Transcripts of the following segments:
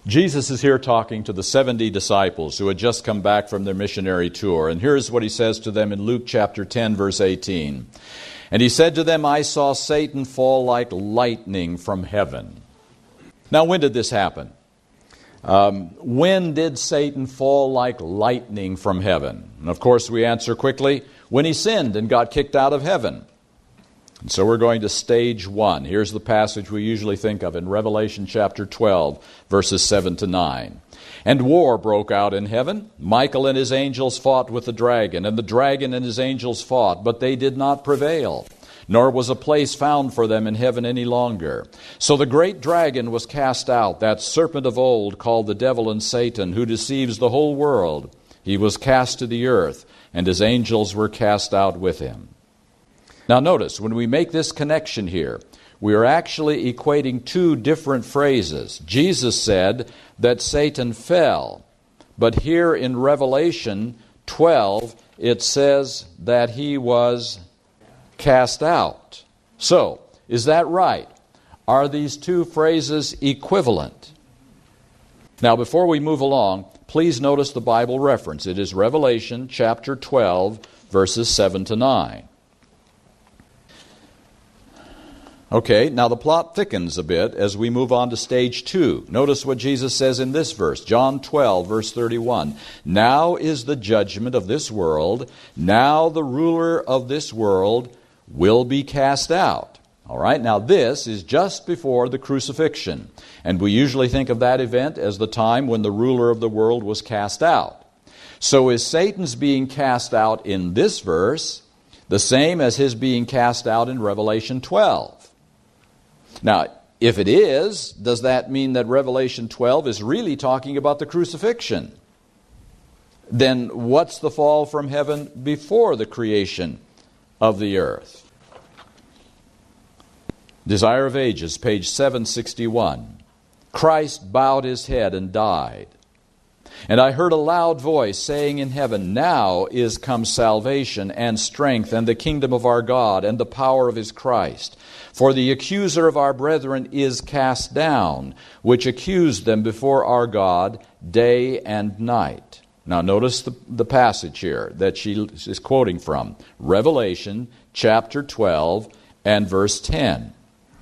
Jesus is here talking to the 70 disciples who had just come back from their missionary tour. And here's what he says to them in Luke chapter 10, verse 18. And he said to them, I saw Satan fall like lightning from heaven. Now, when did this happen? When did Satan fall like lightning from heaven? And of course, we answer quickly, when he sinned and got kicked out of heaven. And so we're going to stage one. Here's the passage we usually think of in Revelation chapter 12, verses 7 to 9. And war broke out in heaven. Michael and his angels fought with the dragon, and the dragon and his angels fought, but they did not prevail, nor was a place found for them in heaven any longer. So the great dragon was cast out, that serpent of old called the devil and Satan, who deceives the whole world. He was cast to the earth, and his angels were cast out with him. Now notice, when we make this connection here, we are actually equating two different phrases. Jesus said that Satan fell, but here in Revelation 12, it says that he was cast out. So, is that right? Are these two phrases equivalent? Now, before we move along, please notice the Bible reference. It is Revelation chapter 12, verses 7 to 9. Okay, now the plot thickens a bit as we move on to stage 2. Notice what Jesus says in this verse, John 12, verse 31. Now is the judgment of this world. Now the ruler of this world will be cast out. All right, now this is just before the crucifixion. And we usually think of that event as the time when the ruler of the world was cast out. So is Satan's being cast out in this verse the same as his being cast out in Revelation 12? Now, if it is, does that mean that Revelation 12 is really talking about the crucifixion? Then what's the fall from heaven before the creation of the earth? Desire of Ages, page 761. Christ bowed his head and died. And I heard a loud voice saying in heaven, now is come salvation and strength and the kingdom of our God and the power of his Christ. For the accuser of our brethren is cast down, which accused them before our God day and night. Now notice the passage here that she is quoting from. Revelation chapter 12 and verse 10.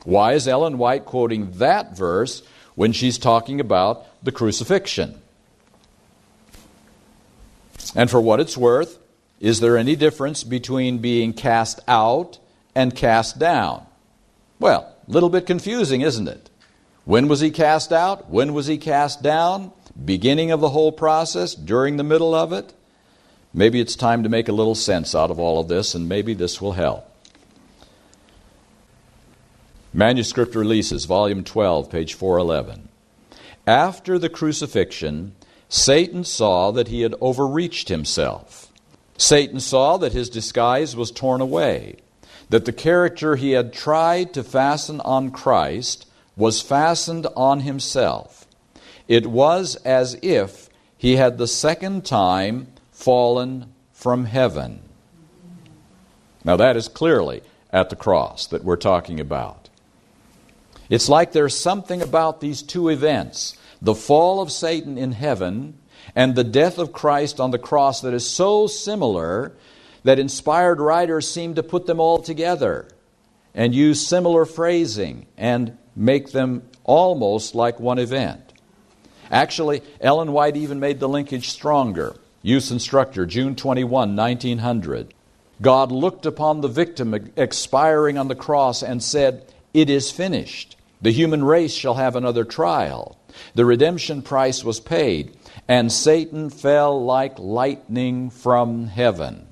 Why is Ellen White quoting that verse when she's talking about the crucifixion? And for what it's worth, is there any difference between being cast out and cast down? Well, a little bit confusing, isn't it? When was he cast out? When was he cast down? Beginning of the whole process? During the middle of it? Maybe it's time to make a little sense out of all of this, and maybe this will help. Manuscript Releases, volume 12, page 411. After the crucifixion, Satan saw that he had overreached himself. Satan saw that his disguise was torn away, that the character he had tried to fasten on Christ was fastened on himself. It was as if he had the second time fallen from heaven. Now that is clearly at the cross that we're talking about. It's like there's something about these two events, the fall of Satan in heaven and the death of Christ on the cross, that is so similar that inspired writers seem to put them all together and use similar phrasing and make them almost like one event. Actually, Ellen White even made the linkage stronger. Youth Instructor, June 21, 1900. God looked upon the victim expiring on the cross and said, "It is finished. The human race shall have another trial. The redemption price was paid, and Satan fell like lightning from heaven."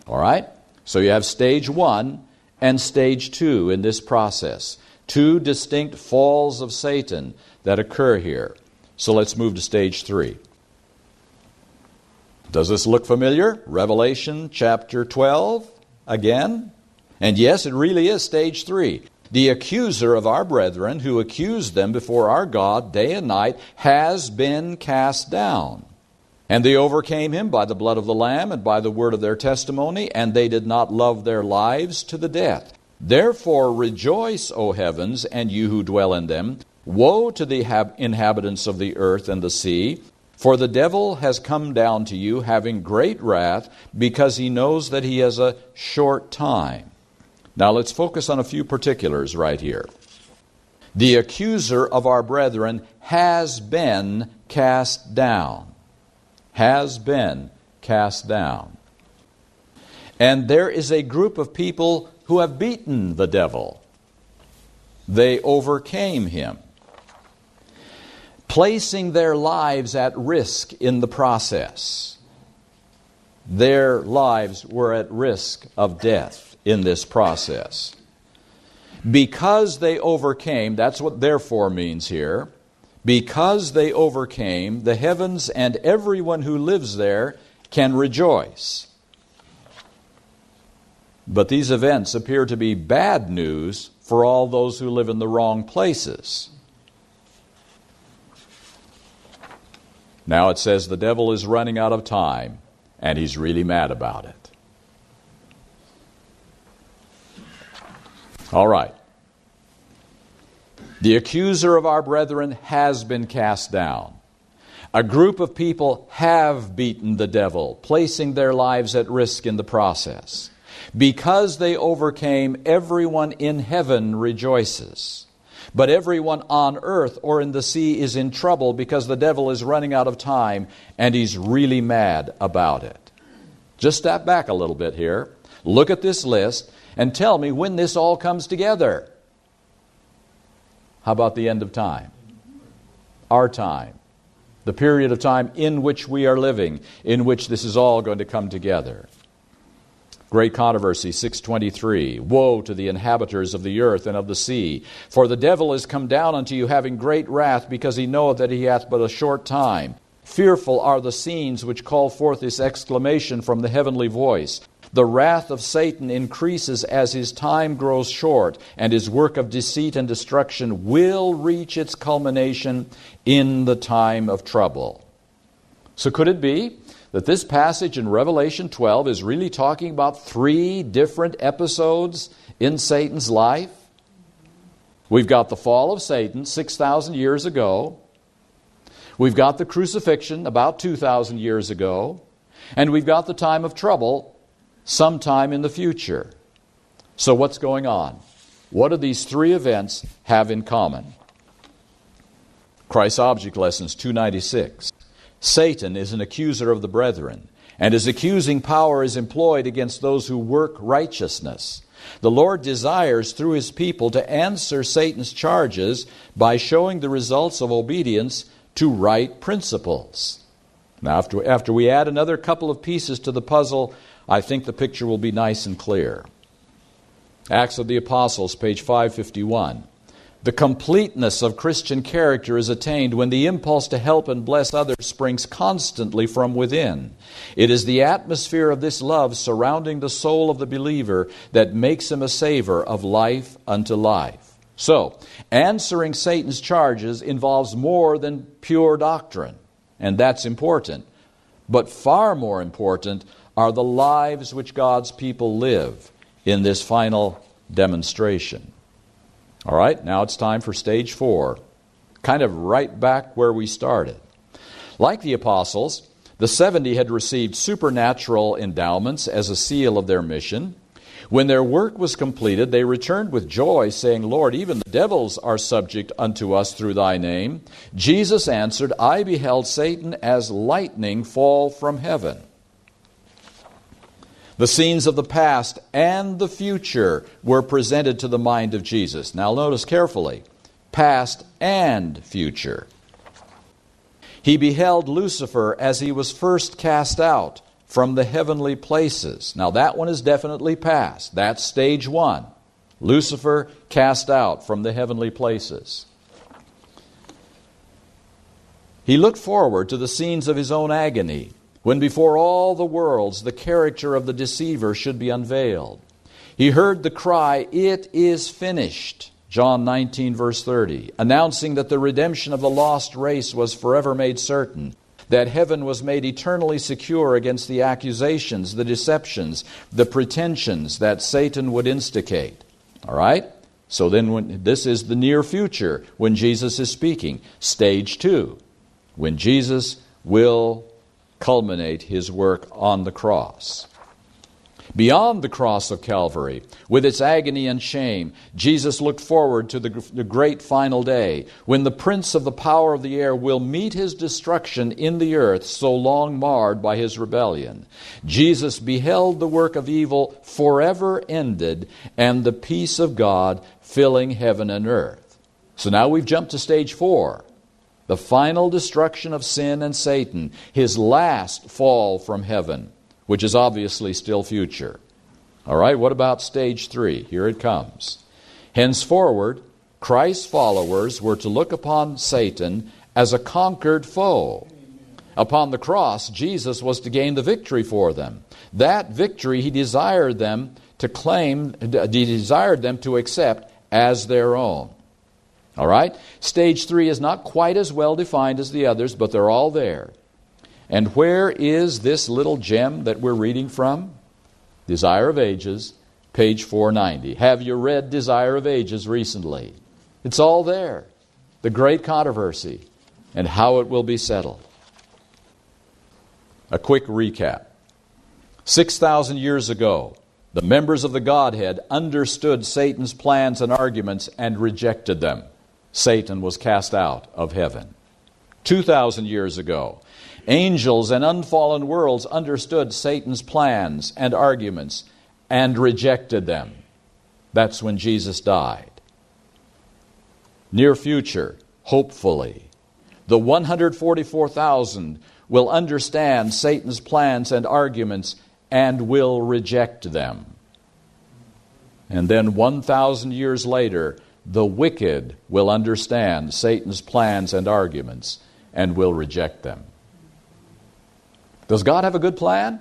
All right? So you have stage 1 and stage 2 in this process. Two distinct falls of Satan that occur here. So let's move to stage 3. Does this look familiar? Revelation chapter 12 again? And yes, it really is stage 3. The accuser of our brethren, who accused them before our God day and night, has been cast down. And they overcame him by the blood of the Lamb and by the word of their testimony, and they did not love their lives to the death. Therefore rejoice, O heavens, and you who dwell in them. Woe to the inhabitants of the earth and the sea, for the devil has come down to you having great wrath, because he knows that he has a short time. Now let's focus on a few particulars right here. The accuser of our brethren has been cast down. Has been cast down. And there is a group of people who have beaten the devil. They overcame him, placing their lives at risk in the process. Their lives were at risk of death in this process. Because they overcame, that's what therefore means here, because they overcame, the heavens and everyone who lives there can rejoice. But these events appear to be bad news for all those who live in the wrong places. Now it says the devil is running out of time, and he's really mad about it. All right. The accuser of our brethren has been cast down. A group of people have beaten the devil, placing their lives at risk in the process. Because they overcame, everyone in heaven rejoices. But everyone on earth or in the sea is in trouble because the devil is running out of time and he's really mad about it. Just step back a little bit here. Look at this list and tell me when this all comes together. How about the end of time? Our time. The period of time in which we are living, in which this is all going to come together. Great Controversy 6:23. Woe to the inhabitants of the earth and of the sea, for the devil is come down unto you having great wrath, because he knoweth that he hath but a short time. Fearful are the scenes which call forth this exclamation from the heavenly voice. The wrath of Satan increases as his time grows short, and his work of deceit and destruction will reach its culmination in the time of trouble. So could it be that this passage in Revelation 12 is really talking about 3 different episodes in Satan's life? We've got the fall of Satan 6,000 years ago. We've got the crucifixion about 2,000 years ago. And we've got the time of trouble sometime in the future. So what's going on? What do these 3 events have in common? Christ's Object Lessons 296. Satan is an accuser of the brethren, and his accusing power is employed against those who work righteousness. The Lord desires through his people to answer Satan's charges by showing the results of obedience to right principles. Now, after we add another couple of pieces to the puzzle, I think the picture will be nice and clear. Acts of the Apostles, page 551. The completeness of Christian character is attained when the impulse to help and bless others springs constantly from within. It is the atmosphere of this love surrounding the soul of the believer that makes him a savor of life unto life. So, answering Satan's charges involves more than pure doctrine, and that's important. But far more important are the lives which God's people live in this final demonstration. All right, now it's time for stage 4, kind of right back where we started. Like the apostles, the 70 had received supernatural endowments as a seal of their mission. When their work was completed, they returned with joy, saying, Lord, even the devils are subject unto us through thy name. Jesus answered, I beheld Satan as lightning fall from heaven. The scenes of the past and the future were presented to the mind of Jesus. Now notice carefully, past and future. He beheld Lucifer as he was first cast out from the heavenly places. Now that one is definitely past. That's stage 1. Lucifer cast out from the heavenly places. He looked forward to the scenes of his own agony, when before all the worlds the character of the deceiver should be unveiled. He heard the cry, it is finished, John 19 verse 30, announcing that the redemption of the lost race was forever made certain, that heaven was made eternally secure against the accusations, the deceptions, the pretensions that Satan would instigate. All right? So then this is the near future when Jesus is speaking. Stage 2, when Jesus will culminate his work on the cross. Beyond the cross of Calvary, with its agony and shame, Jesus looked forward to the great final day when the prince of the power of the air will meet his destruction in the earth so long marred by his rebellion. Jesus beheld the work of evil forever ended and the peace of God filling heaven and earth. So now we've jumped to stage 4. The final destruction of sin and Satan, his last fall from heaven, which is obviously still future. All right, what about stage 3? Here it comes. Henceforward, Christ's followers were to look upon Satan as a conquered foe. Upon the cross, Jesus was to gain the victory for them. That victory he desired them to claim, he desired them to accept as their own. All right? Stage 3 is not quite as well defined as the others, but they're all there. And where is this little gem that we're reading from? Desire of Ages, page 490. Have you read Desire of Ages recently? It's all there. The great controversy and how it will be settled. A quick recap. 6,000 years ago, the members of the Godhead understood Satan's plans and arguments and rejected them. Satan was cast out of heaven. 2,000 years ago, angels and unfallen worlds understood Satan's plans and arguments and rejected them. That's when Jesus died. Near future, hopefully, the 144,000 will understand Satan's plans and arguments and will reject them. And then 1,000 years later, the wicked will understand Satan's plans and arguments and will reject them. Does God have a good plan?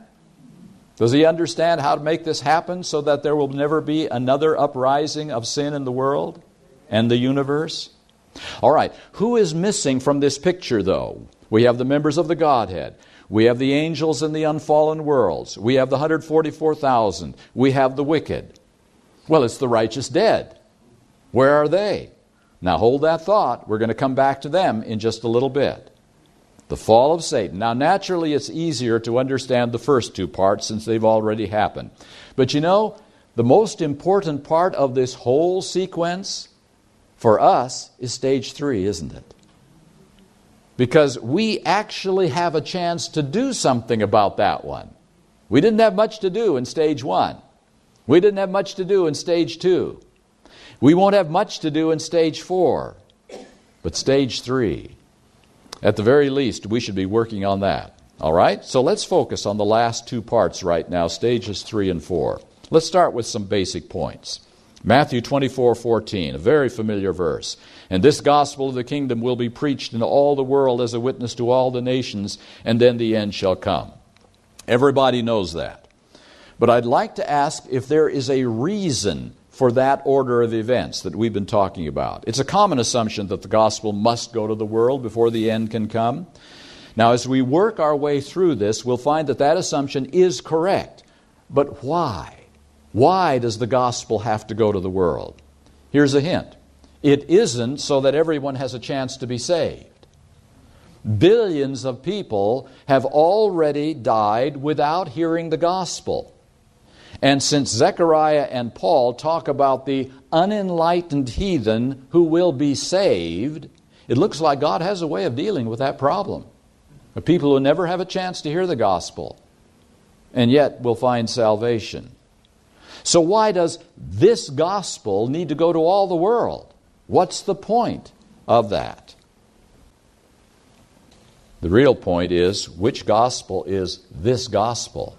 Does he understand how to make this happen so that there will never be another uprising of sin in the world and the universe? All right, who is missing from this picture, though? We have the members of the Godhead. We have the angels in the unfallen worlds. We have the 144,000. We have the wicked. Well, it's the righteous dead. Where are they? Now hold that thought. We're going to come back to them in just a little bit. The fall of Satan. Now naturally it's easier to understand the first two parts since they've already happened. But you know, the most important part of this whole sequence for us is stage 3, isn't it? Because we actually have a chance to do something about that one. We didn't have much to do in stage 1. We didn't have much to do in stage 2. We won't have much to do in stage 4. But stage 3, at the very least, we should be working on that. All right? So let's focus on the last two parts right now, stages 3 and 4. Let's start with some basic points. Matthew 24:14, a very familiar verse. And this gospel of the kingdom will be preached in all the world as a witness to all the nations, and then the end shall come. Everybody knows that. But I'd like to ask if there is a reason for that order of events that we've been talking about. It's a common assumption that the gospel must go to the world before the end can come. Now, as we work our way through this, we'll find that that assumption is correct. But why? Why does the gospel have to go to the world? Here's a hint. It isn't so that everyone has a chance to be saved. Billions of people have already died without hearing the gospel. And since Zechariah and Paul talk about the unenlightened heathen who will be saved, it looks like God has a way of dealing with that problem. The people who never have a chance to hear the gospel and yet will find salvation. So why does this gospel need to go to all the world? What's the point of that? The real point is, which gospel is this gospel?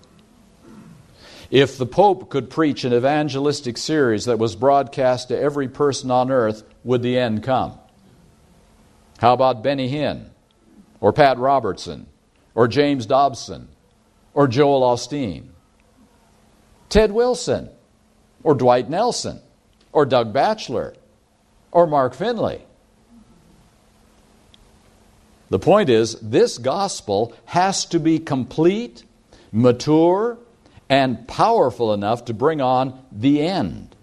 If the Pope could preach an evangelistic series that was broadcast to every person on earth, would the end come? How about Benny Hinn, or Pat Robertson, or James Dobson, or Joel Osteen? Ted Wilson, or Dwight Nelson, or Doug Batchelor, or Mark Finley. The point is, this gospel has to be complete, mature, and powerful enough to bring on the end.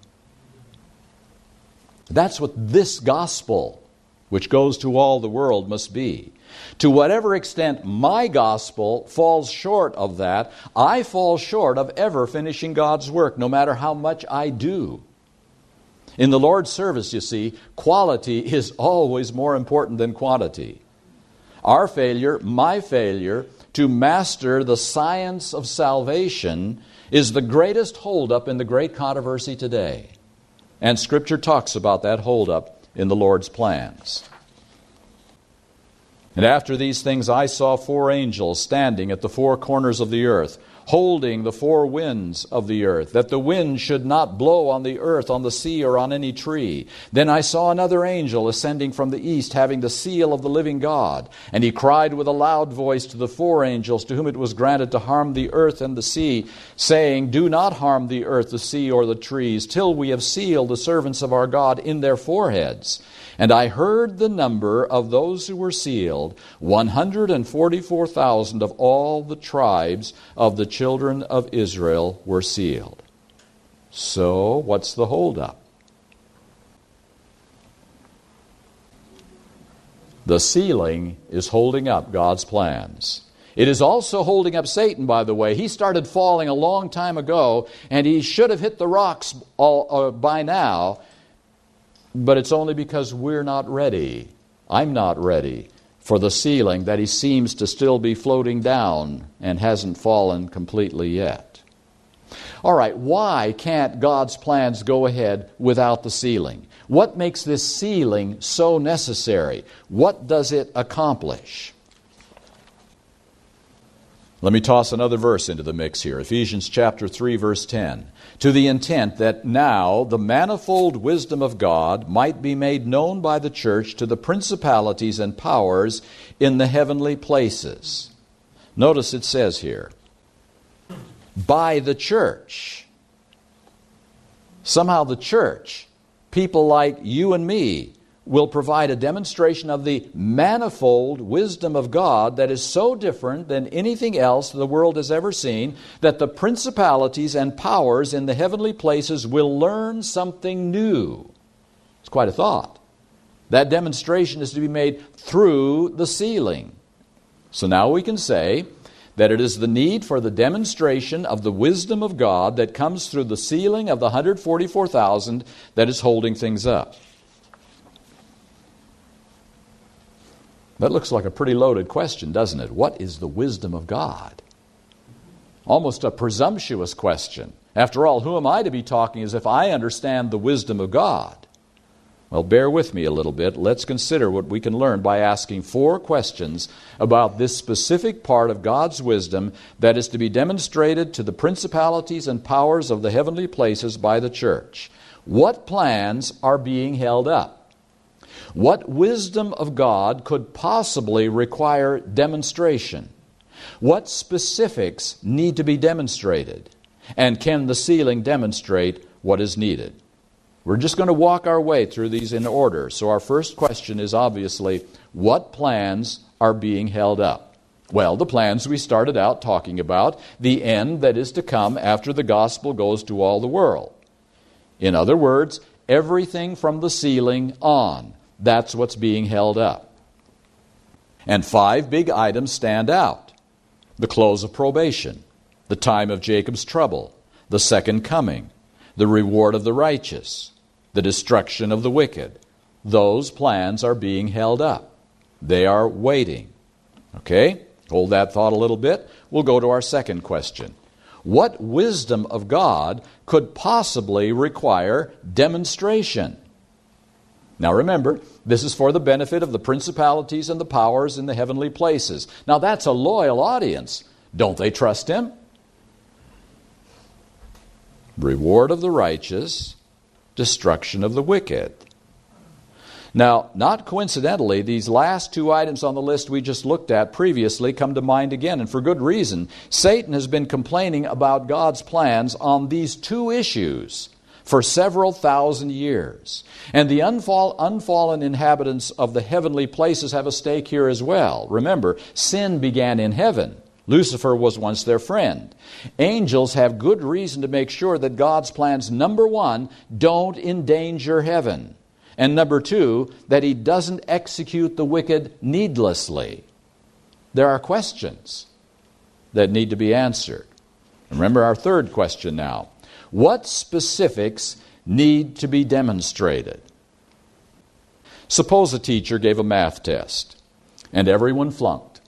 That's what this gospel, which goes to all the world, must be. To whatever extent my gospel falls short of that, I fall short of ever finishing God's work, no matter how much I do. In the Lord's service, you see, quality is always more important than quantity. Our failure, my failure, to master the science of salvation is the greatest holdup in the great controversy today. And Scripture talks about that holdup in the Lord's plans. And after these things I saw 4 angels standing at the 4 corners of the earth, holding the 4 winds of the earth, that the wind should not blow on the earth, on the sea, or on any tree. Then I saw another angel ascending from the east, having the seal of the living God. And he cried with a loud voice to the 4 angels to whom it was granted to harm the earth and the sea, saying, Do not harm the earth, the sea, or the trees, till we have sealed the servants of our God in their foreheads. And I heard the number of those who were sealed, 144,000 of all the tribes of the children of Israel were sealed. So, what's the holdup? The sealing is holding up God's plans. It is also holding up Satan, by the way. He started falling a long time ago, and he should have hit the rocks by now. But it's only because we're not ready. I'm not ready for the sealing that he seems to still be floating down and hasn't fallen completely yet. All right, why can't God's plans go ahead without the sealing? What makes this sealing so necessary? What does it accomplish? Let me toss another verse into the mix here. Ephesians chapter 3, verse 10. To the intent that now the manifold wisdom of God might be made known by the church to the principalities and powers in the heavenly places. Notice it says here, by the church. Somehow the church, people like you and me, will provide a demonstration of the manifold wisdom of God that is so different than anything else the world has ever seen, that the principalities and powers in the heavenly places will learn something new. It's quite a thought. That demonstration is to be made through the sealing. So now we can say that it is the need for the demonstration of the wisdom of God that comes through the sealing of the 144,000 that is holding things up. That looks like a pretty loaded question, doesn't it? What is the wisdom of God? Almost a presumptuous question. After all, who am I to be talking as if I understand the wisdom of God? Well, bear with me a little bit. Let's consider what we can learn by asking 4 questions about this specific part of God's wisdom that is to be demonstrated to the principalities and powers of the heavenly places by the church. What plans are being held up? What wisdom of God could possibly require demonstration? What specifics need to be demonstrated? And can the sealing demonstrate what is needed? We're just going to walk our way through these in order. So our first question is obviously, what plans are being held up? Well, the plans we started out talking about, the end that is to come after the gospel goes to all the world. In other words, everything from the sealing on. That's what's being held up. And 5 big items stand out. The close of probation, the time of Jacob's trouble, the second coming, the reward of the righteous, the destruction of the wicked. Those plans are being held up. They are waiting. Okay? Hold that thought a little bit. We'll go to our second question. What wisdom of God could possibly require demonstration? Now remember, this is for the benefit of the principalities and the powers in the heavenly places. Now that's a loyal audience. Don't they trust Him? Reward of the righteous, destruction of the wicked. Now, not coincidentally, these last 2 items on the list we just looked at previously come to mind again, and for good reason. Satan has been complaining about God's plans on these 2 issues for several thousand years. And the unfallen inhabitants of the heavenly places have a stake here as well. Remember, sin began in heaven. Lucifer was once their friend. Angels have good reason to make sure that God's plans, number 1, don't endanger heaven. And number two, that he doesn't execute the wicked needlessly. There are questions that need to be answered. Remember our third question now. What specifics need to be demonstrated? Suppose a teacher gave a math test and everyone flunked.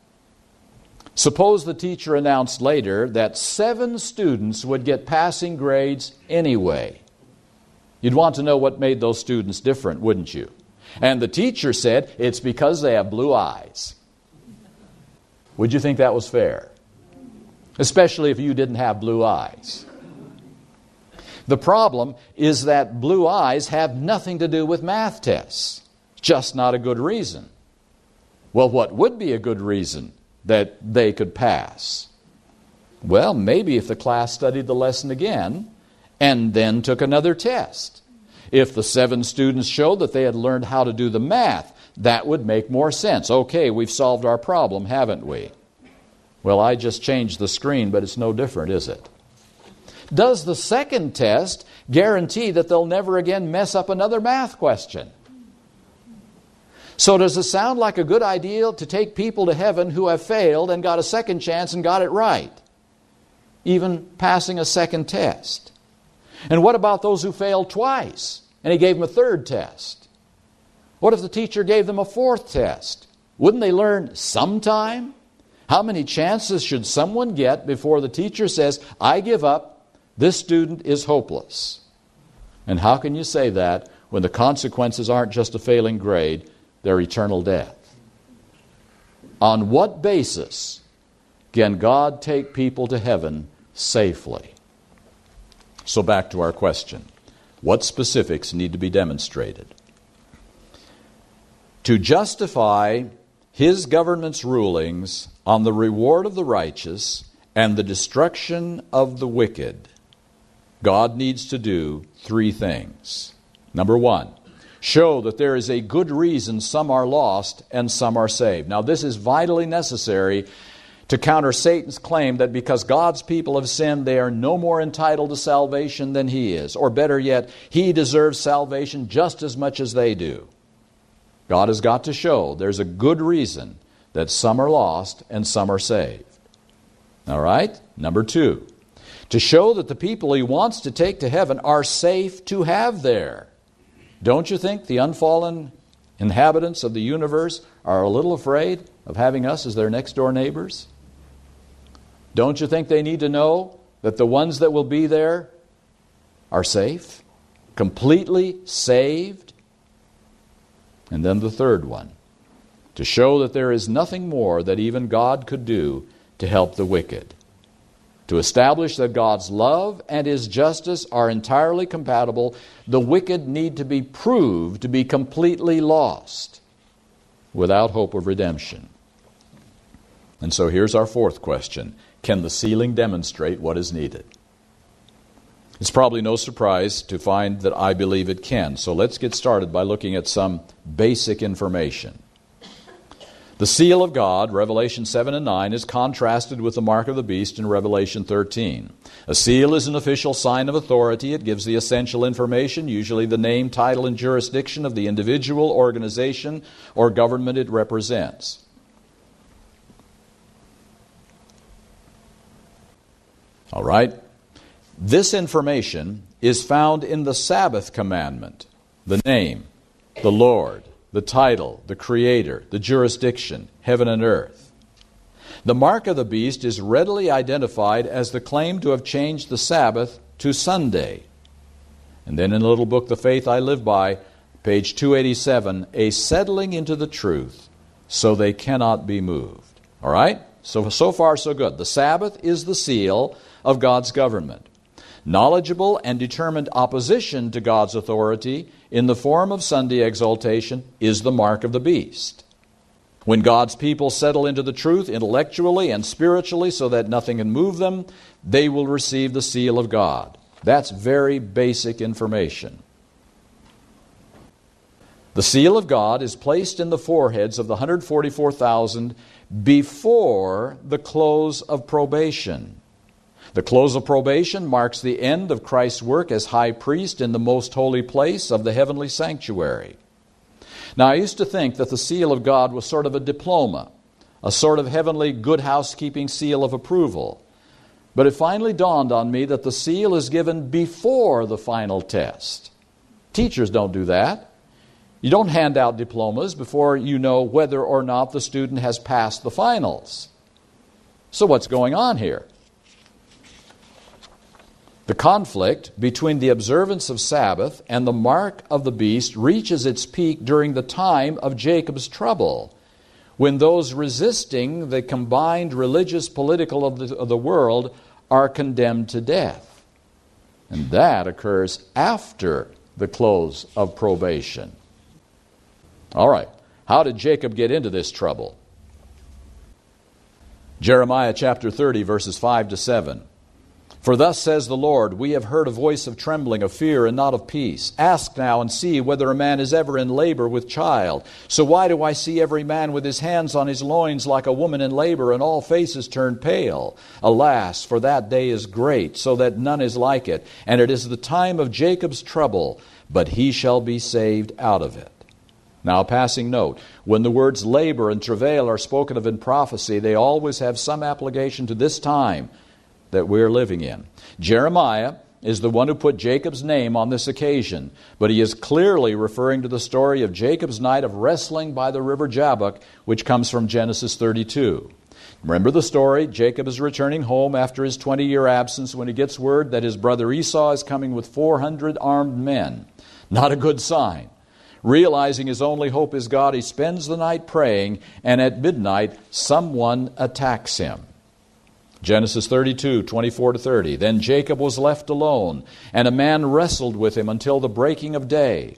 Suppose the teacher announced later that 7 students would get passing grades anyway. You'd want to know what made those students different, wouldn't you? And the teacher said, it's because they have blue eyes. Would you think that was fair? Especially if you didn't have blue eyes. The problem is that blue eyes have nothing to do with math tests. Just not a good reason. Well, what would be a good reason that they could pass? Well, maybe if the class studied the lesson again and then took another test. If the 7 students showed that they had learned how to do the math, that would make more sense. Okay, we've solved our problem, haven't we? Well, I just changed the screen, but it's no different, is it? Does the second test guarantee that they'll never again mess up another math question? So does it sound like a good idea to take people to heaven who have failed and got a second chance and got it right? Even passing a second test. And what about those who failed twice and he gave them a third test? What if the teacher gave them a fourth test? Wouldn't they learn sometime? How many chances should someone get before the teacher says, I give up, this student is hopeless? And how can you say that when the consequences aren't just a failing grade, they're eternal death? On what basis can God take people to heaven safely? So back to our question. What specifics need to be demonstrated? To justify His government's rulings on the reward of the righteous and the destruction of the wicked, God needs to do 3 things. Number 1, show that there is a good reason some are lost and some are saved. Now, this is vitally necessary to counter Satan's claim that because God's people have sinned, they are no more entitled to salvation than he is. Or better yet, he deserves salvation just as much as they do. God has got to show there's a good reason that some are lost and some are saved. All right? Number 2, to show that the people he wants to take to heaven are safe to have there. Don't you think the unfallen inhabitants of the universe are a little afraid of having us as their next door neighbors? Don't you think they need to know that the ones that will be there are safe, completely saved? And then the third one, to show that there is nothing more that even God could do to help the wicked. To establish that God's love and His justice are entirely compatible, the wicked need to be proved to be completely lost without hope of redemption. And so here's our fourth question. Can the sealing demonstrate what is needed? It's probably no surprise to find that I believe it can. So let's get started by looking at some basic information. The seal of God, Revelation 7 and 9, is contrasted with the mark of the beast in Revelation 13. A seal is an official sign of authority. It gives the essential information, usually the name, title, and jurisdiction of the individual, organization, or government it represents. All right. This information is found in the Sabbath commandment, the name, the Lord, the title, the Creator, the jurisdiction, heaven and earth. The mark of the beast is readily identified as the claim to have changed the Sabbath to Sunday. And then in the little book, The Faith I Live By, page 287, a settling into the truth so they cannot be moved. All right? So far, so good. The Sabbath is the seal of God's government. Knowledgeable and determined opposition to God's authority in the form of Sunday exaltation is the mark of the beast. When God's people settle into the truth intellectually and spiritually so that nothing can move them, they will receive the seal of God. That's very basic information. The seal of God is placed in the foreheads of the 144,000 before the close of probation. The close of probation marks the end of Christ's work as high priest in the most holy place of the heavenly sanctuary. Now, I used to think that the seal of God was sort of a diploma, a sort of heavenly good housekeeping seal of approval. But it finally dawned on me that the seal is given before the final test. Teachers don't do that. You don't hand out diplomas before you know whether or not the student has passed the finals. So what's going on here? The conflict between the observance of Sabbath and the mark of the beast reaches its peak during the time of Jacob's trouble, when those resisting the combined religious, political of the world are condemned to death. And that occurs after the close of probation. All right, how did Jacob get into this trouble? Jeremiah chapter 30, verses 5 to 7. For thus says the Lord, we have heard a voice of trembling, of fear, and not of peace. Ask now and see whether a man is ever in labor with child. So why do I see every man with his hands on his loins like a woman in labor, and all faces turned pale? Alas, for that day is great, so that none is like it. And it is the time of Jacob's trouble, but he shall be saved out of it. Now, a passing note, when the words labor and travail are spoken of in prophecy, they always have some application to this time that we're living in. Jeremiah is the one who put Jacob's name on this occasion, but he is clearly referring to the story of Jacob's night of wrestling by the river Jabbok, which comes from Genesis 32. Remember the story? Jacob is returning home after his 20-year absence when he gets word that his brother Esau is coming with 400 armed men. Not a good sign. Realizing his only hope is God, he spends the night praying, and at midnight someone attacks him. Genesis 32, 24 to 30. Then Jacob was left alone, and a man wrestled with him until the breaking of day.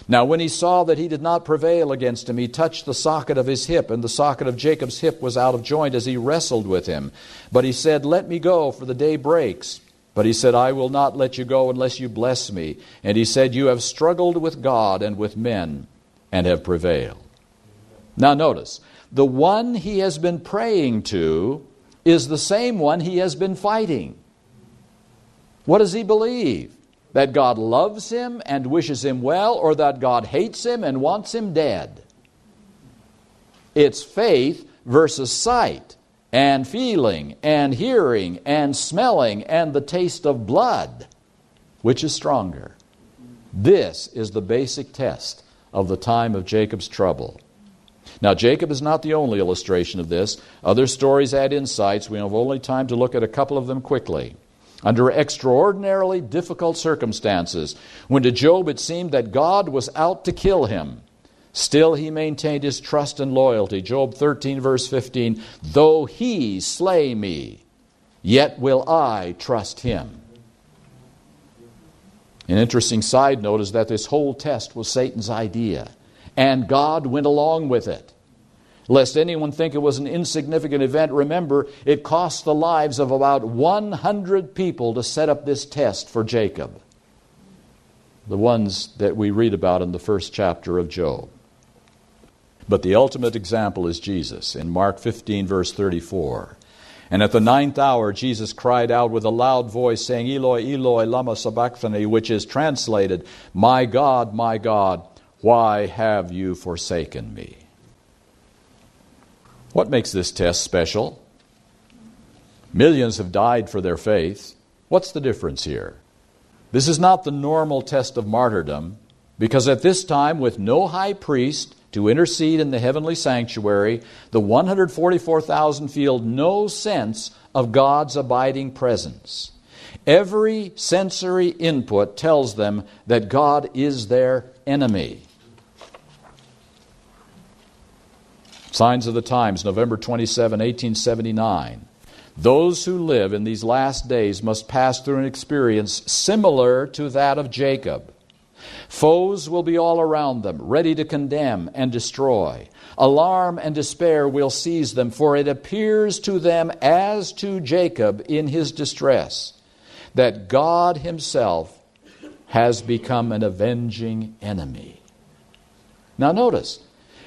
Now when he saw that he did not prevail against him, he touched the socket of his hip, and the socket of Jacob's hip was out of joint as he wrestled with him. But he said, let me go, for the day breaks. But he said, I will not let you go unless you bless me. And he said, you have struggled with God and with men, and have prevailed. Now notice, the one he has been praying to is the same one he has been fighting. What does he believe? That God loves him and wishes him well, or that God hates him and wants him dead? It's faith versus sight, and feeling, and hearing, and smelling, and the taste of blood. Which is stronger? This is the basic test of the time of Jacob's trouble. Now, Jacob is not the only illustration of this. Other stories add insights. We have only time to look at a couple of them quickly. Under extraordinarily difficult circumstances, when to Job it seemed that God was out to kill him, still he maintained his trust and loyalty. Job 13, verse 15, though he slay me, yet will I trust him. An interesting side note is that this whole test was Satan's idea, and God went along with it. Lest anyone think it was an insignificant event, remember, it cost the lives of about 100 people to set up this test for Jacob. The ones that we read about in the first chapter of Job. But the ultimate example is Jesus in Mark 15, verse 34. And at the 9th hour, Jesus cried out with a loud voice, saying, Eloi, Eloi, lama sabachthani, which is translated, my God, why have you forsaken me? What makes this test special? Millions have died for their faith. What's the difference here? This is not the normal test of martyrdom, because at this time, with no high priest to intercede in the heavenly sanctuary, the 144,000 feel no sense of God's abiding presence. Every sensory input tells them that God is their enemy. Signs of the Times, November 27, 1879. Those who live in these last days must pass through an experience similar to that of Jacob. Foes will be all around them, ready to condemn and destroy. Alarm and despair will seize them, for it appears to them as to Jacob in his distress that God himself has become an avenging enemy. Now notice,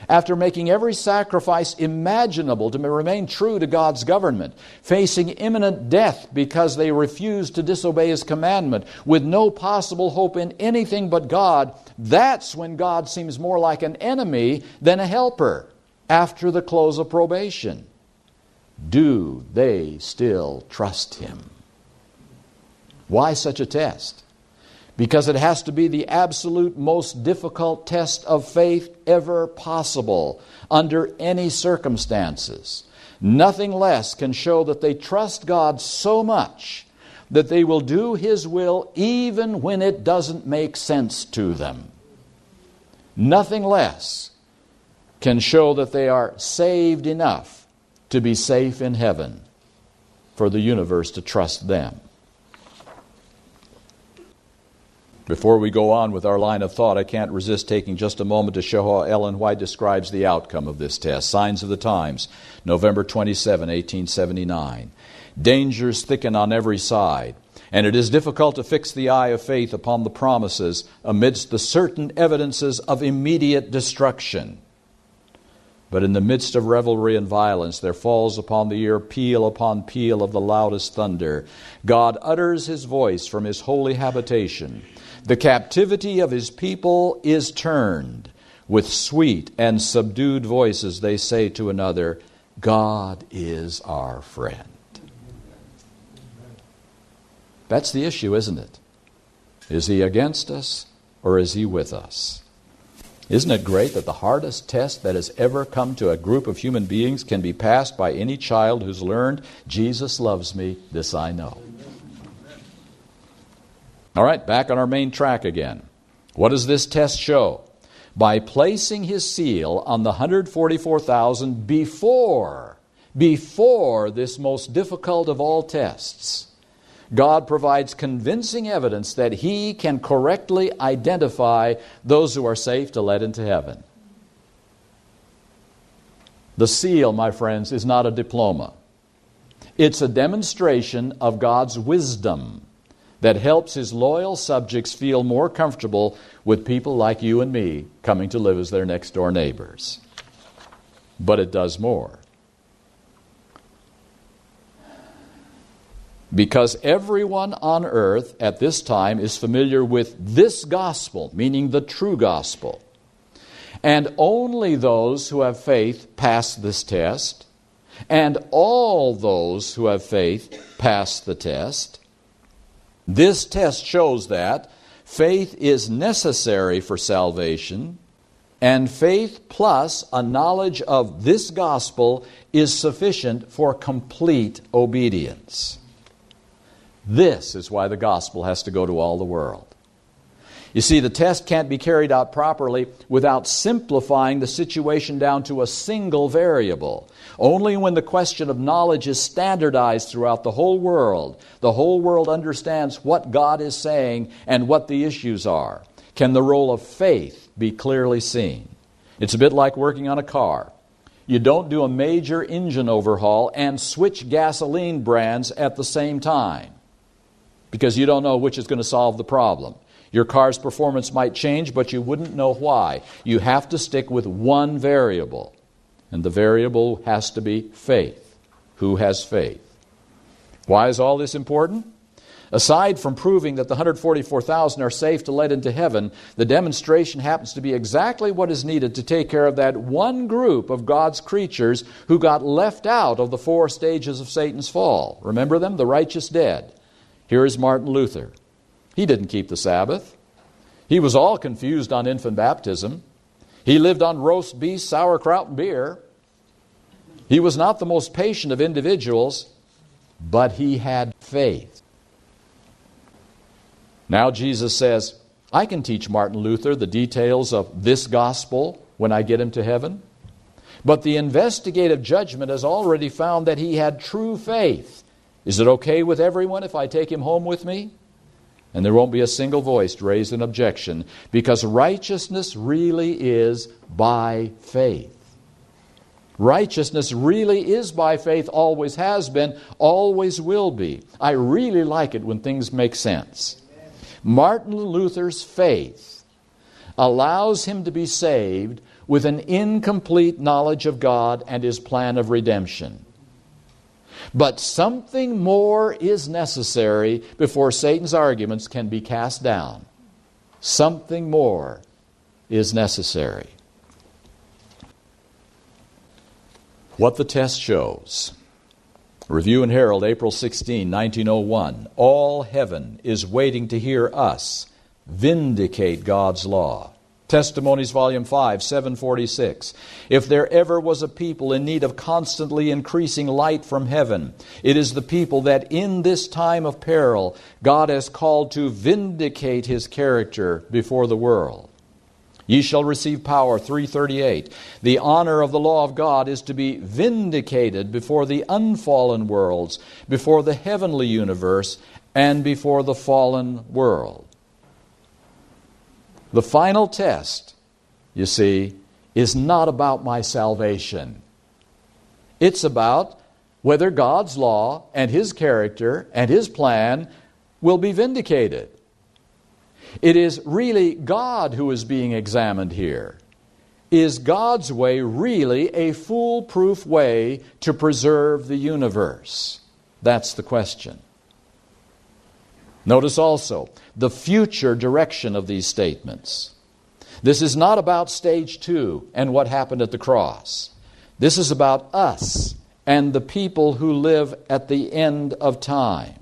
after making every sacrifice imaginable to remain true to God's government, facing imminent death because they refused to disobey His commandment, with no possible hope in anything but God, that's when God seems more like an enemy than a helper after the close of probation. Do they still trust Him? Why such a test? Because it has to be the absolute most difficult test of faith ever possible under any circumstances. Nothing less can show that they trust God so much that they will do His will even when it doesn't make sense to them. Nothing less can show that they are saved enough to be safe in heaven for the universe to trust them. Before we go on with our line of thought, I can't resist taking just a moment to show how Ellen White describes the outcome of this test. Signs of the Times, November 27, 1879. Dangers thicken on every side, and it is difficult to fix the eye of faith upon the promises amidst the certain evidences of immediate destruction. But in the midst of revelry and violence, there falls upon the ear peal upon peal of the loudest thunder. God utters His voice from His holy habitation. The captivity of His people is turned. With sweet and subdued voices they say to another, God is our friend. That's the issue, isn't it? Is He against us or is He with us? Isn't it great that the hardest test that has ever come to a group of human beings can be passed by any child who's learned, Jesus loves me, this I know. All right, back on our main track again. What does this test show? By placing His seal on the 144,000 before this most difficult of all tests, God provides convincing evidence that He can correctly identify those who are safe to let into heaven. The seal, my friends, is not a diploma. It's a demonstration of God's wisdom that helps His loyal subjects feel more comfortable with people like you and me coming to live as their next door neighbors. But it does more. Because everyone on earth at this time is familiar with this gospel, meaning the true gospel. And only those who have faith pass this test, and all those who have faith pass the test. This test shows that faith is necessary for salvation, and faith plus a knowledge of this gospel is sufficient for complete obedience. This is why the gospel has to go to all the world. You see, the test can't be carried out properly without simplifying the situation down to a single variable. Only when the question of knowledge is standardized throughout the whole world understands what God is saying and what the issues are, can the role of faith be clearly seen. It's a bit like working on a car. You don't do a major engine overhaul and switch gasoline brands at the same time, because you don't know which is going to solve the problem. Your car's performance might change, but you wouldn't know why. You have to stick with one variable, and the variable has to be faith. Who has faith? Why is all this important? Aside from proving that the 144,000 are safe to let into heaven, the demonstration happens to be exactly what is needed to take care of that one group of God's creatures who got left out of the 4 stages of Satan's fall. Remember them? The righteous dead. Here is Martin Luther. He didn't keep the Sabbath. He was all confused on infant baptism. He lived on roast beef, sauerkraut, and beer. He was not the most patient of individuals, but he had faith. Now Jesus says, I can teach Martin Luther the details of this gospel when I get him to heaven. But the investigative judgment has already found that he had true faith. Is it okay with everyone if I take him home with me? And there won't be a single voice to raise an objection, because righteousness really is by faith. Righteousness really is by faith, always has been, always will be. I really like it when things make sense. Martin Luther's faith allows him to be saved with an incomplete knowledge of God and His plan of redemption. But something more is necessary before Satan's arguments can be cast down. Something more is necessary. What the test shows. Review and Herald, April 16, 1901. All heaven is waiting to hear us vindicate God's law. Testimonies, Volume 5, 746. If there ever was a people in need of constantly increasing light from heaven, it is the people that in this time of peril God has called to vindicate His character before the world. Ye shall receive power, 338. The honor of the law of God is to be vindicated before the unfallen worlds, before the heavenly universe, and before the fallen world. The final test, you see, is not about my salvation. It's about whether God's law and His character and His plan will be vindicated. It is really God who is being examined here. Is God's way really a foolproof way to preserve the universe? That's the question. Notice also the future direction of these statements. This is not about stage 2 and what happened at the cross. This is about us and the people who live at the end of time.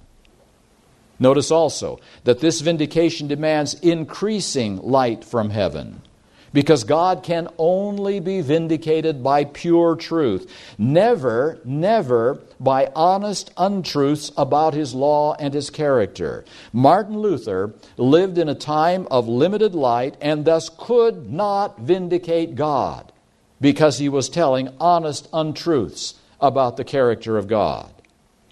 Notice also that this vindication demands increasing light from heaven, because God can only be vindicated by pure truth, never by honest untruths about His law and His character. Martin Luther lived in a time of limited light and thus could not vindicate God, because he was telling honest untruths about the character of God.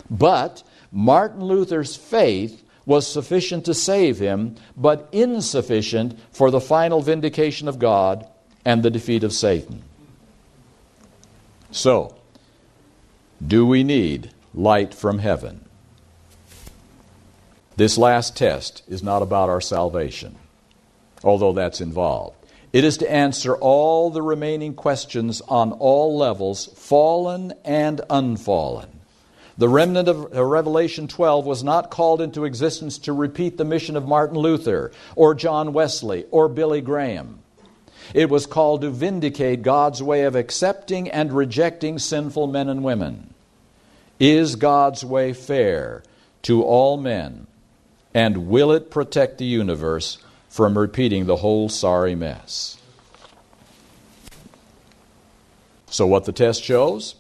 But Martin Luther's faith was sufficient to save him, but insufficient for the final vindication of God and the defeat of Satan. So, do we need light from heaven? This last test is not about our salvation, although that's involved. It is to answer all the remaining questions on all levels, fallen and unfallen. The remnant of Revelation 12 was not called into existence to repeat the mission of Martin Luther or John Wesley or Billy Graham. It was called to vindicate God's way of accepting and rejecting sinful men and women. Is God's way fair to all men, and will it protect the universe from repeating the whole sorry mess? So what the test shows?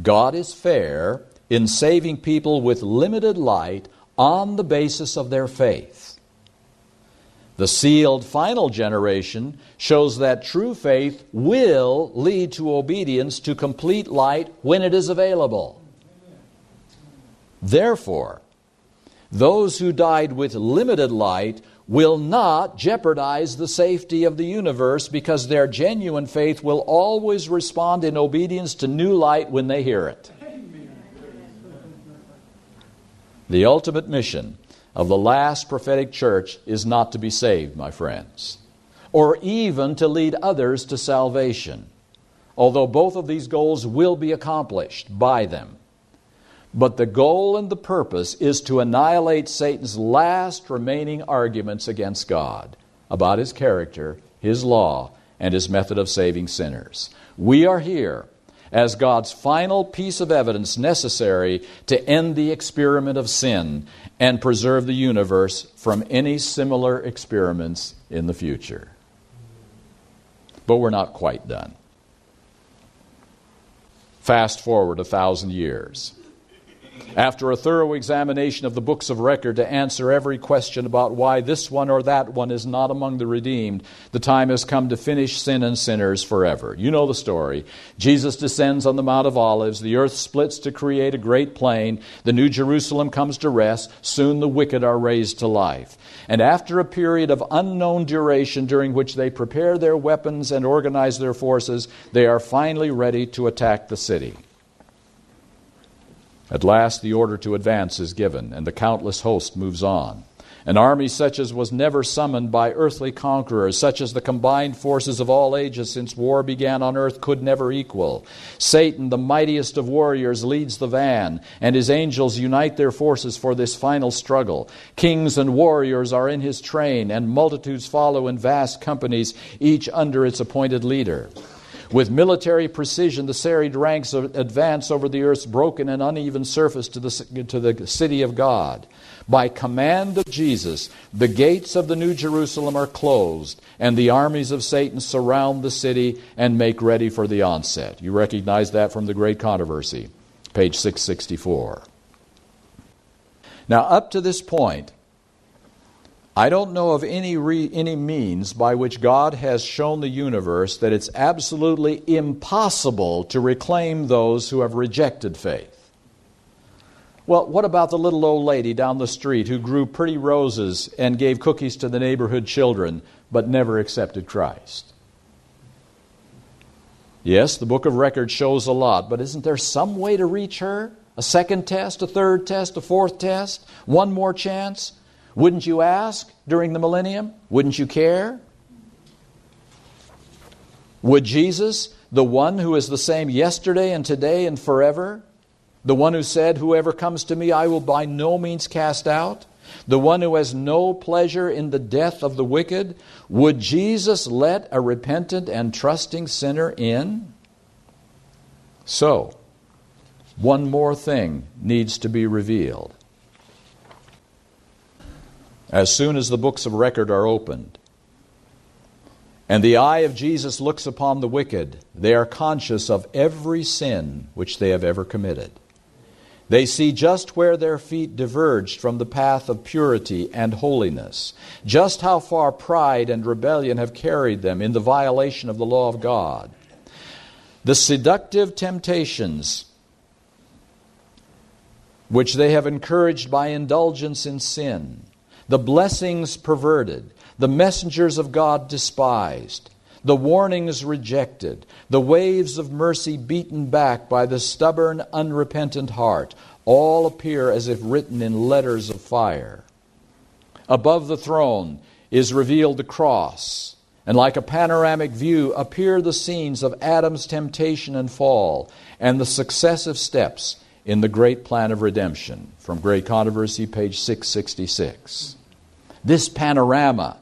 God is fair in saving people with limited light on the basis of their faith. The sealed final generation shows that true faith will lead to obedience to complete light when it is available. Therefore, those who died with limited light will not jeopardize the safety of the universe, because their genuine faith will always respond in obedience to new light when they hear it. The ultimate mission of the last prophetic church is not to be saved, my friends, or even to lead others to salvation, although both of these goals will be accomplished by them. But the goal and the purpose is to annihilate Satan's last remaining arguments against God about His character, His law, and His method of saving sinners. We are here as God's final piece of evidence necessary to end the experiment of sin and preserve the universe from any similar experiments in the future. But we're not quite done. Fast forward 1,000 years. After a thorough examination of the books of record to answer every question about why this one or that one is not among the redeemed, the time has come to finish sin and sinners forever. You know the story. Jesus descends on the Mount of Olives. The earth splits to create a great plain. The New Jerusalem comes to rest. Soon the wicked are raised to life. And after a period of unknown duration during which they prepare their weapons and organize their forces, they are finally ready to attack the city. At last the order to advance is given, and the countless host moves on. An army such as was never summoned by earthly conquerors, such as the combined forces of all ages since war began on earth could never equal. Satan, the mightiest of warriors, leads the van, and his angels unite their forces for this final struggle. Kings and warriors are in his train, and multitudes follow in vast companies, each under its appointed leader. With military precision, the serried ranks advance over the earth's broken and uneven surface to the city of God. By command of Jesus, the gates of the New Jerusalem are closed, and the armies of Satan surround the city and make ready for the onset. You recognize that from the Great Controversy, page 664. Now, up to this point, I don't know of any means by which God has shown the universe that it's absolutely impossible to reclaim those who have rejected faith. Well, what about the little old lady down the street who grew pretty roses and gave cookies to the neighborhood children but never accepted Christ? Yes, the book of records shows a lot, but isn't there some way to reach her? A second test, a third test, a fourth test, one more chance? Wouldn't you ask during the millennium? Wouldn't you care? Would Jesus, the one who is the same yesterday and today and forever, the one who said, "Whoever comes to me, I will by no means cast out," the one who has no pleasure in the death of the wicked, would Jesus let a repentant and trusting sinner in? So, one more thing needs to be revealed. As soon as the books of record are opened, and the eye of Jesus looks upon the wicked, they are conscious of every sin which they have ever committed. They see just where their feet diverged from the path of purity and holiness, just how far pride and rebellion have carried them in the violation of the law of God. The seductive temptations which they have encouraged by indulgence in sin, the blessings perverted, the messengers of God despised, the warnings rejected, the waves of mercy beaten back by the stubborn, unrepentant heart, all appear as if written in letters of fire. Above the throne is revealed the cross, and like a panoramic view appear the scenes of Adam's temptation and fall, and the successive steps in the great plan of redemption. From Great Controversy, page 666. This panorama,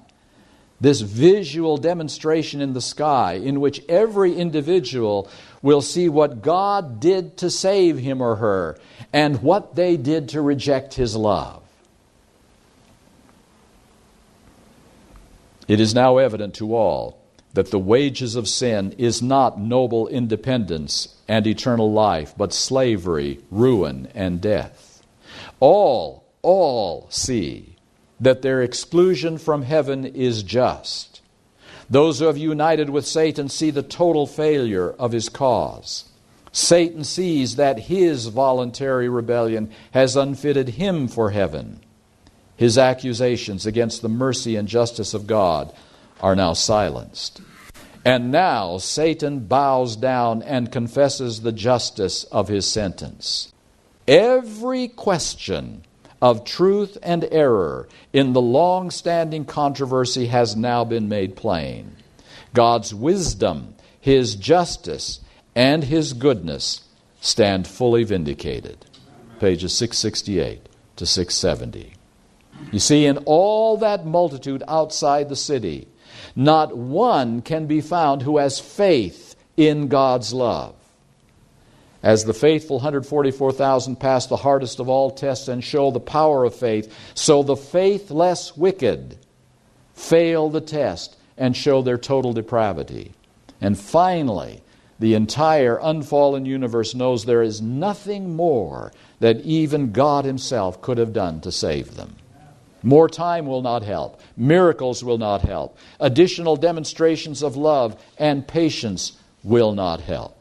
this visual demonstration in the sky in which every individual will see what God did to save him or her and what they did to reject His love. It is now evident to all that the wages of sin is not noble independence and eternal life, but slavery, ruin, and death. All see that their exclusion from heaven is just. Those who have united with Satan see the total failure of his cause. Satan sees that his voluntary rebellion has unfitted him for heaven. His accusations against the mercy and justice of God are now silenced. And now Satan bows down and confesses the justice of his sentence. Every question of truth and error in the long-standing controversy has now been made plain. God's wisdom, His justice, and His goodness stand fully vindicated. Pages 668 to 670. You see, in all that multitude outside the city, not one can be found who has faith in God's love. As the faithful 144,000 pass the hardest of all tests and show the power of faith, so the faithless wicked fail the test and show their total depravity. And finally, the entire unfallen universe knows there is nothing more that even God Himself could have done to save them. More time will not help. Miracles will not help. Additional demonstrations of love and patience will not help.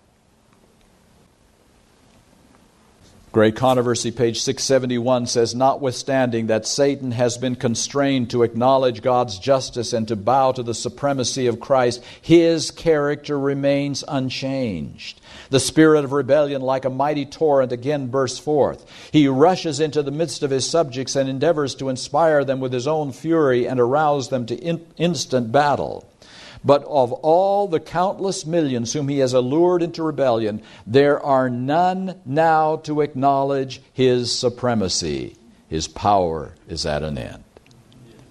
Great Controversy, page 671, says, notwithstanding that Satan has been constrained to acknowledge God's justice and to bow to the supremacy of Christ, his character remains unchanged. The spirit of rebellion, like a mighty torrent, again bursts forth. He rushes into the midst of his subjects and endeavors to inspire them with his own fury and arouse them to instant battle. But of all the countless millions whom he has allured into rebellion, there are none now to acknowledge his supremacy. His power is at an end.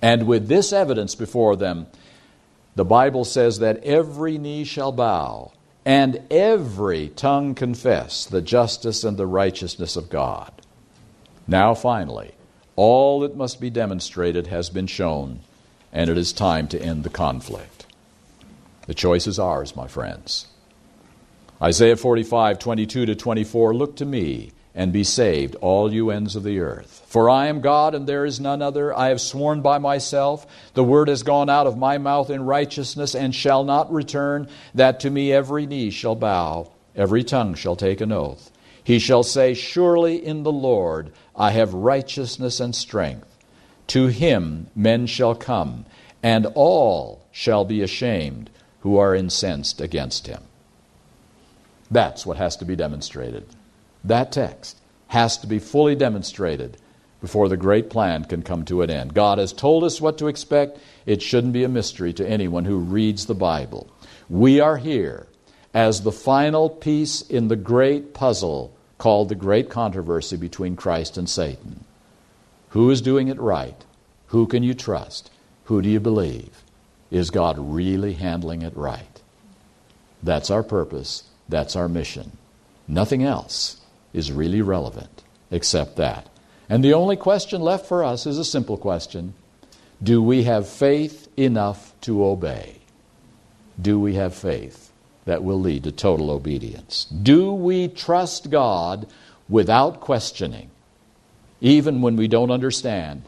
And with this evidence before them, the Bible says that every knee shall bow and every tongue confess the justice and the righteousness of God. Now finally, all that must be demonstrated has been shown, and it is time to end the conflict. The choice is ours, my friends. Isaiah 45:22-24, look to me and be saved, all you ends of the earth. For I am God and there is none other. I have sworn by myself. The word has gone out of my mouth in righteousness and shall not return, that to me every knee shall bow, every tongue shall take an oath. He shall say, surely in the Lord I have righteousness and strength. To him men shall come, and all shall be ashamed who are incensed against him. That's what has to be demonstrated. That text has to be fully demonstrated before the great plan can come to an end. God has told us what to expect. It shouldn't be a mystery to anyone who reads the Bible. We are here as the final piece in the great puzzle called the Great Controversy between Christ and Satan. Who is doing it right? Who can you trust? Who do you believe? Is God really handling it right? That's our purpose. That's our mission. Nothing else is really relevant except that. And the only question left for us is a simple question. Do we have faith enough to obey? Do we have faith that will lead to total obedience? Do we trust God without questioning, even when we don't understand,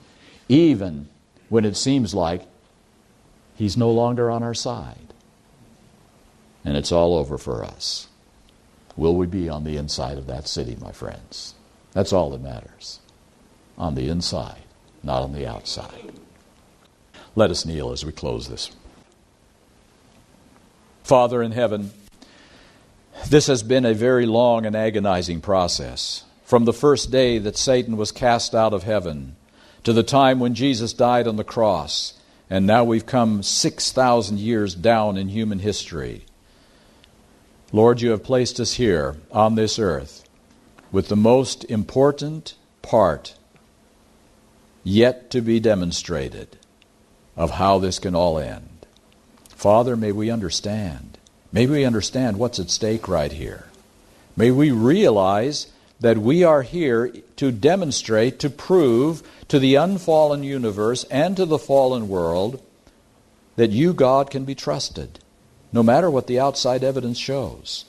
even when it seems like He's no longer on our side, and it's all over for us? Will we be on the inside of that city, my friends? That's all that matters. On the inside, not on the outside. Let us kneel as we close this. Father in heaven, this has been a very long and agonizing process. From the first day that Satan was cast out of heaven to the time when Jesus died on the cross, and now we've come 6,000 years down in human history. Lord, you have placed us here on this earth with the most important part yet to be demonstrated of how this can all end. Father, may we understand. May we understand what's at stake right here. May we realize that we are here to demonstrate, to prove to the unfallen universe and to the fallen world that you, God, can be trusted, no matter what the outside evidence shows.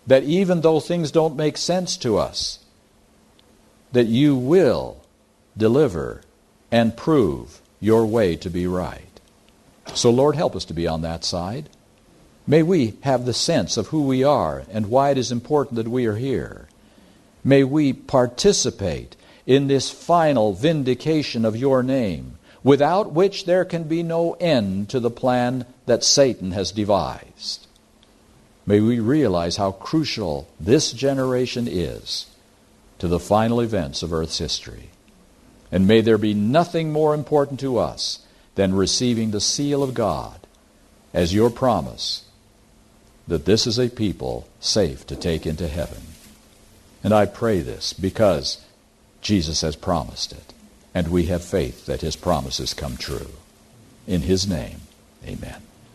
That even though things don't make sense to us, that you will deliver and prove your way to be right. So, Lord, help us to be on that side. May we have the sense of who we are and why it is important that we are here. May we participate in this final vindication of your name, without which there can be no end to the plan that Satan has devised. May we realize how crucial this generation is to the final events of Earth's history. And may there be nothing more important to us than receiving the seal of God as your promise that this is a people safe to take into heaven. And I pray this because Jesus has promised it, and we have faith that his promises come true. In his name, amen.